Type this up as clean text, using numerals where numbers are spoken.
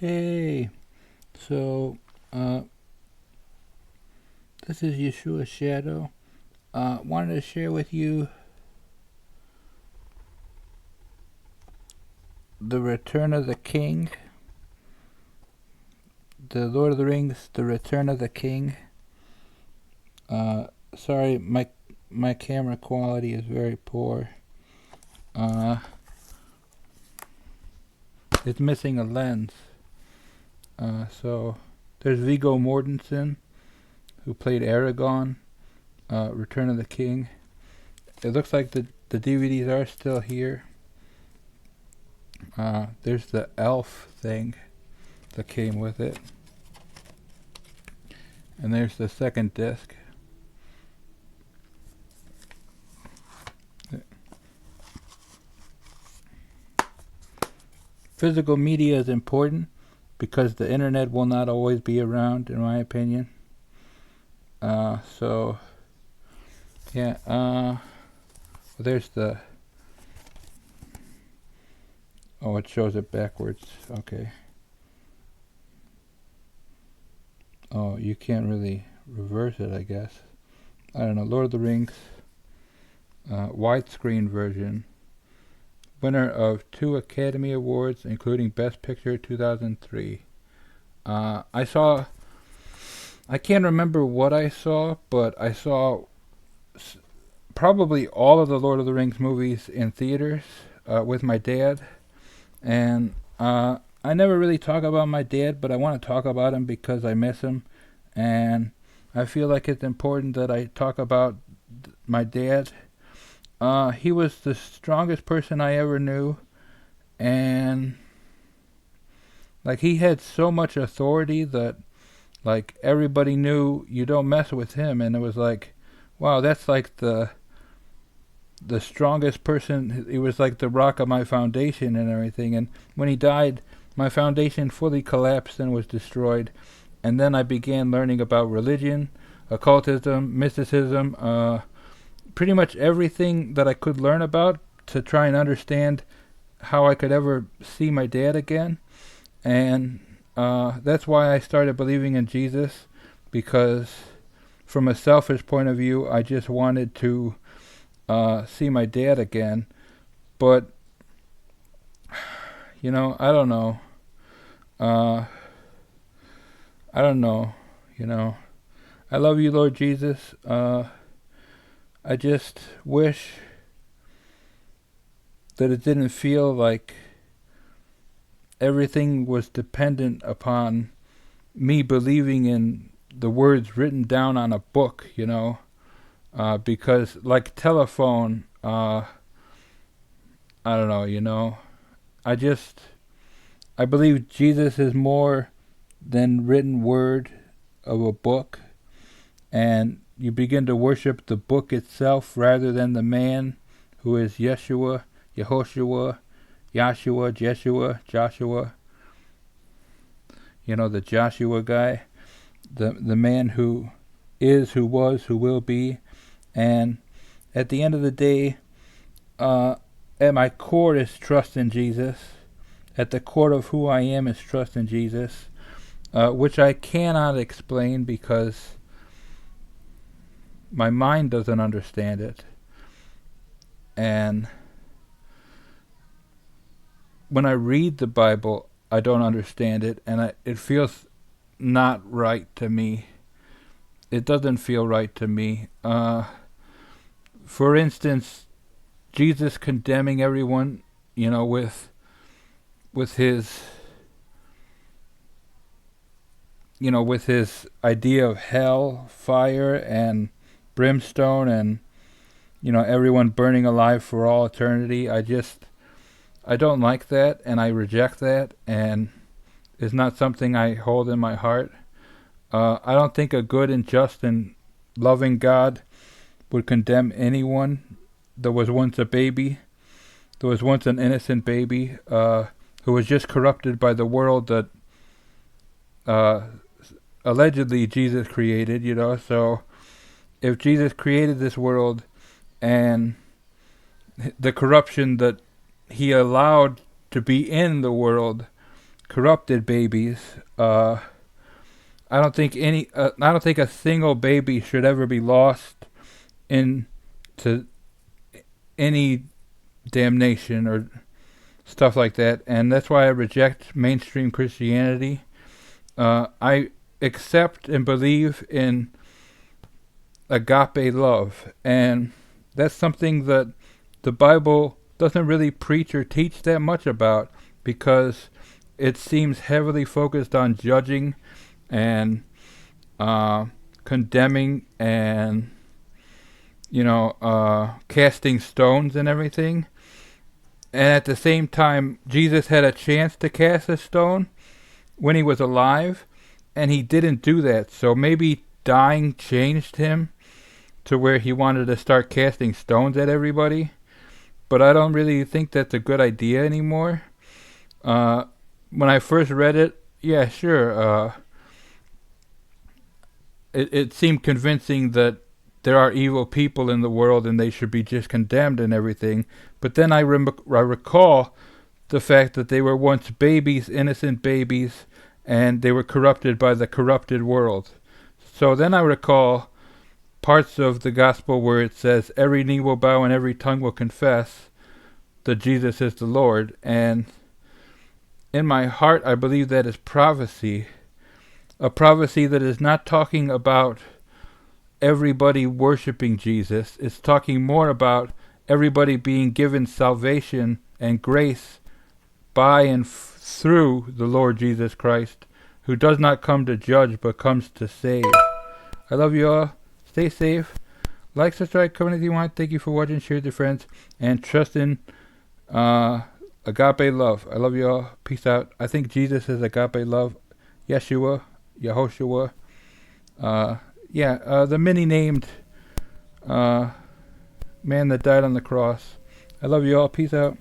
Hey, so uh, this is Yeshua Shadow. Wanted to share with you The Return of the King, The Lord of the Rings, The Return of the King. Sorry, my camera quality is very poor. Uh, it's missing a lens. So there's Viggo Mortensen, who played Aragorn, Return of the King. It looks like the DVDs are still here. There's the elf thing that came with it. And there's the second disc. Physical media is important because the internet will not always be around, in my opinion. So, yeah, well, there's the... Oh, it shows it backwards. Okay. Oh, you can't really reverse it, I guess. I don't know. Lord of the Rings, widescreen version. Winner of 2 Academy Awards, including Best Picture 2003. I can't remember what I saw, but I saw probably all of the Lord of the Rings movies in theaters with my dad. And I never really talk about my dad, but I want to talk about him because I miss him. And I feel like it's important that I talk about my dad. He was the strongest person I ever knew. And like he had so much authority that like everybody knew you don't mess with him. And it was like, wow, that's like the strongest person. He was like the rock of my foundation and everything. And when he died, my foundation fully collapsed and was destroyed. And then I began learning about religion, occultism, mysticism, pretty much everything that I could learn about to try and understand how I could ever see my dad again. And that's why I started believing in Jesus, because from a selfish point of view, I just wanted to see my dad again. But I don't know. I don't know. I love you, Lord Jesus. I just wish that it didn't feel like everything was dependent upon me believing in the words written down on a book, because like telephone, I don't know, I believe Jesus is more than written word of a book, and you begin to worship the book itself rather than the man who is Yeshua, Yehoshua, Yahshua, Joshua, the Joshua guy, the man who is, who was, who will be. And at the end of the day, at my core is trust in Jesus. At the core of who I am is trust in Jesus, which I cannot explain because my mind doesn't understand it. And when I read the Bible, I don't understand it, and it feels not right to me. It doesn't feel right to me. For instance, Jesus condemning everyone, with his with his idea of hell, fire, and brimstone, and everyone burning alive for all eternity. I don't like that, and I reject that, and it's not something I hold in my heart. I don't think a good and just and loving God would condemn anyone that was once a baby. There was once an innocent baby who was just corrupted by the world that allegedly Jesus created, So if Jesus created this world and the corruption that he allowed to be in the world corrupted babies. I don't think I don't think a single baby should ever be lost into any damnation or stuff like that, and that's why I reject mainstream Christianity. I accept and believe in agape love, and that's something that the Bible doesn't really preach or teach that much about, because it seems heavily focused on judging and condemning and casting stones and everything. And at the same time, Jesus had a chance to cast a stone when he was alive, and he didn't do that. So maybe dying changed him to where he wanted to start casting stones at everybody. But I don't really think that's a good idea anymore. When I first read it, yeah, sure. It seemed convincing that there are evil people in the world and they should be just condemned and everything. But then I recall the fact that they were once babies, innocent babies, and they were corrupted by the corrupted world. So then I recall parts of the gospel where it says, every knee will bow and every tongue will confess that Jesus is the Lord. And in my heart, I believe that is prophecy. A prophecy that is not talking about everybody worshiping Jesus. It's talking more about everybody being given salvation and grace by and through the Lord Jesus Christ, who does not come to judge but comes to save. I love you all. Stay safe. Like, subscribe, comment if you want. Thank you for watching. Share with your friends. And trust in agape love. I love you all. Peace out. I think Jesus is agape love. Yeshua. Yehoshua. The many-named man that died on the cross. I love you all. Peace out.